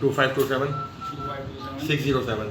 2527 607.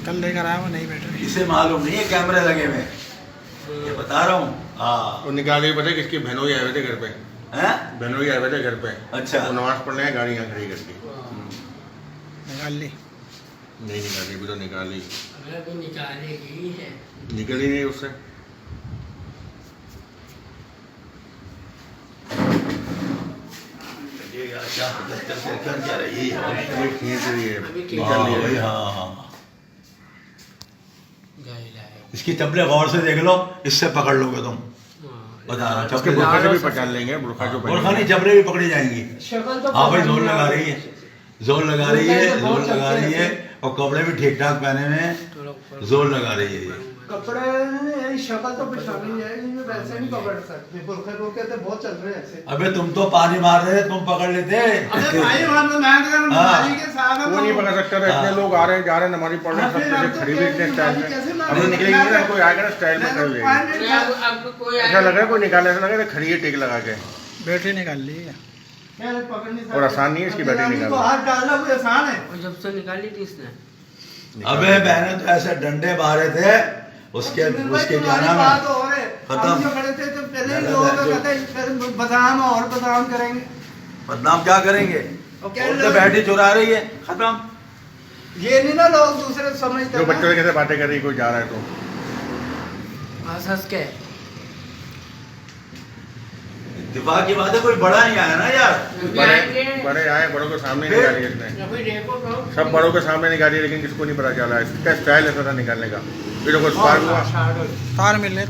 कल लेकर आया वो नई बैटरी। इसे मालूम नहीं है कैमरे लगे हुए हैं, ये बता रहा हूँ। हाँ और निकाले पता है किसकी बहनों ही आए हुए थे घर पे, हैं? बहनों ही आए हुए थे घर पे। अच्छा। वो नमाज पढ़ने हैं, गाड़ी यहाँ खड़ी करके। निकाल ली। नहीं निकाली, अभी तो निकाली, अगर भी निकालेगी है। निकल ही नहीं उससे। ये क्या क्या रही है? ये खींच रही है, अभी निकल हाँ रही भाई, है। हाँ हाँ। गाइला है। इसकी चप्पलें गौर से देख लो, इससे पकड़ लोगे तुम। बता रहा उसके चप्पलें बुरखा से भी पहचान लेंगे, बुरखा जो बुरखा नहीं, जबरे भी पकड़ी जाएंगी। शक्ल तो हाँ भाई, पता जोर नहीं लगा आ रही है, जोर लगा रही है, जोर बहुत लगा रही चलते है, और कपड़े भी ठीक ठाक पहने हुए हैं, थोड़ा ऊपर। जोर लगा रही है ये। कपड़े यही शक्ल तो पहचानी जाएगी, ये वैसे नहीं पकड़ सकते। बुरखे बुरखे तो बहुत चल रहे हैं ऐसे। अबे तुम तो पानी मार रहे थे, तुम पकड़ लेते। अबे भाई हम तो मैं तो नमाजी के साथ वो नहीं पकड़ सकता था, इतने लोग आ रहे हैं जा रहे हैं, नमाज़ी पढ़ रहे हैं, सब कुछ खड़ी हुई इतने स्टाइल में। अब वो निकलेंगी ना, कोई आएगा ना स्टाइल में खड़ी हो जाएगी। अब कोई ऐसा लग रहा है कोई निकाले, ऐसा लग रहा है खड़ी है टेक लगा के। बैटरी निकाल ली है। और आसान नहीं है इसकी बैटरी निकालना। हाथ डालना कोई आसान है। और जब से निकाली थी इसने। अबे मैंने तो ऐसे डंडे मारे थे, उसके क्या नाम है, खत्म। हम जो खड़े थे तो पहले ही लोग कहते हैं बदाम और बदाम करेंगे। बदनाम क्या करेंगे, और क्या तो बैटरी चुरा रही है, खत्म। ये नहीं ना लोग दूसरे समझते जो ना। बच्चों से कैसे बातें कर रही है, कोई जा रहा है तो हंस हंस के। दिमाग की बात है, कोई बड़ा नहीं आया ना यार। बड़े आए, बड़ों के सामने निकाली इसने, अभी देखो तो। सब बड़ों के सामने निकाली, लेकिन किसको नहीं पता चला इसका स्टाइल ऐसा था निकालने का। ये देखो स्पार्क हुआ, तार मिल रहे